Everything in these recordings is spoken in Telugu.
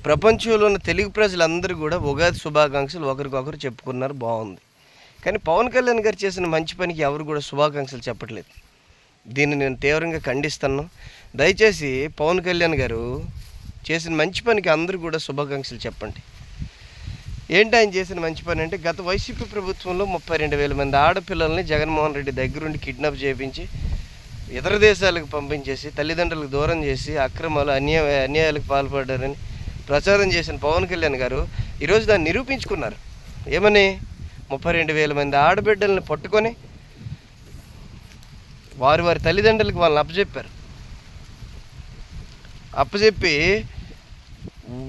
ప్రపంచంలో ఉన్న తెలుగు ప్రజలందరూ కూడా ఉగాది శుభాకాంక్షలు ఒకరికొకరు చెప్పుకున్నారు, బాగుంది. కానీ పవన్ కళ్యాణ్ గారు చేసిన మంచి పనికి ఎవరు కూడా శుభాకాంక్షలు చెప్పట్లేదు. దీన్ని నేను తీవ్రంగా ఖండిస్తాను. దయచేసి పవన్ కళ్యాణ్ గారు చేసిన మంచి పనికి అందరూ కూడా శుభాకాంక్షలు చెప్పండి. ఏంటి ఆయన చేసిన మంచి పని అంటే, గత వైసీపీ ప్రభుత్వంలో 32,000 మంది ఆడపిల్లల్ని జగన్మోహన్ రెడ్డి దగ్గరుండి కిడ్నాప్ చేయించి ఇతర దేశాలకు పంపించేసి తల్లిదండ్రులకు దూరం చేసి అక్రమాలు అన్యాయాలకు పాల్పడ్డారని ప్రచారం చేసిన పవన్ కళ్యాణ్ గారు ఈరోజు దాన్ని నిరూపించుకున్నారు. ఏమని? 32,000 మంది ఆడబిడ్డల్ని పట్టుకొని వారి తల్లిదండ్రులకు వాళ్ళని అప్పచెప్పి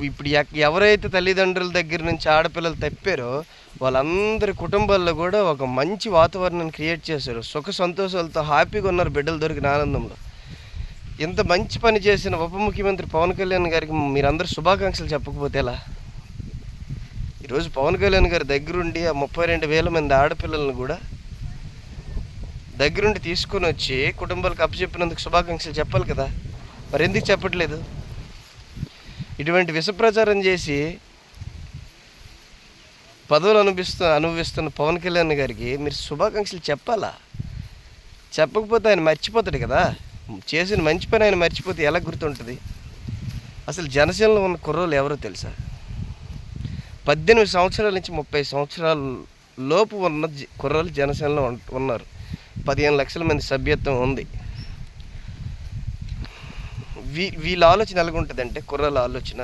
ఇప్పుడు ఎవరైతే తల్లిదండ్రుల దగ్గర నుంచి ఆడపిల్లలు తప్పారో వాళ్ళందరి కుటుంబాల్లో కూడా ఒక మంచి వాతావరణాన్ని క్రియేట్ చేశారు. సుఖ సంతోషాలతో హ్యాపీగా ఉన్నారు బిడ్డలు దొరికిన ఆనందంలో. ఇంత మంచి పని చేసిన ఉప ముఖ్యమంత్రి పవన్ కళ్యాణ్ గారికి మీరందరూ శుభాకాంక్షలు చెప్పకపోతే ఎలా? ఈరోజు పవన్ కళ్యాణ్ గారి దగ్గరుండి ఆ 32,000 మంది ఆడపిల్లలను కూడా దగ్గరుండి తీసుకొని వచ్చి కుటుంబాలకు అప్పచెప్పినందుకు శుభాకాంక్షలు చెప్పాలి కదా. మరి ఎందుకు చెప్పట్లేదు? ఇటువంటి విషప్రచారం చేసి పదవులు అనుభవిస్తున్న పవన్ కళ్యాణ్ గారికి మీరు శుభాకాంక్షలు చెప్పాలా? చెప్పకపోతే ఆయన మర్చిపోతాడు కదా. చేసిన మంచి పని ఆయన మర్చిపోతే ఎలా గుర్తుంటుంది? అసలు జనసేనలో ఉన్న కుర్రోళ్ళు ఎవరో తెలుసా? 18 సంవత్సరాల నుంచి 30 సంవత్సరాల లోపు ఉన్న కుర్రోళ్ళు జనసేనలో ఉన్నారు. 15 లక్షల మంది సభ్యత్వం ఉంది. వీళ్ళ ఆలోచన ఎలాగుంటుందంటే, కుర్రాల ఆలోచన,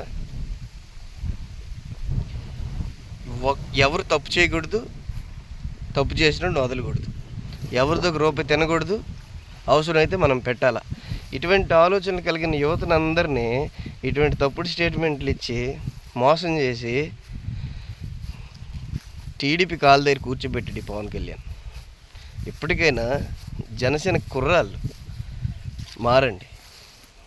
ఎవరు తప్పు చేయకూడదు, తప్పు చేసినట్టు వదలకూడదు, ఎవరితో రూపాయి తినకూడదు, అవసరమైతే మనం పెట్టాలా. ఇటువంటి ఆలోచనలు కలిగిన యువతను అందరినీ ఇటువంటి తప్పుడు స్టేట్మెంట్లు ఇచ్చి మోసం చేసి టీడీపీ కాళ్ళ దగ్గర కూర్చోబెట్టాడు పవన్ కళ్యాణ్. ఇప్పటికైనా జనసేన కుర్రాళ్ళు మారండి.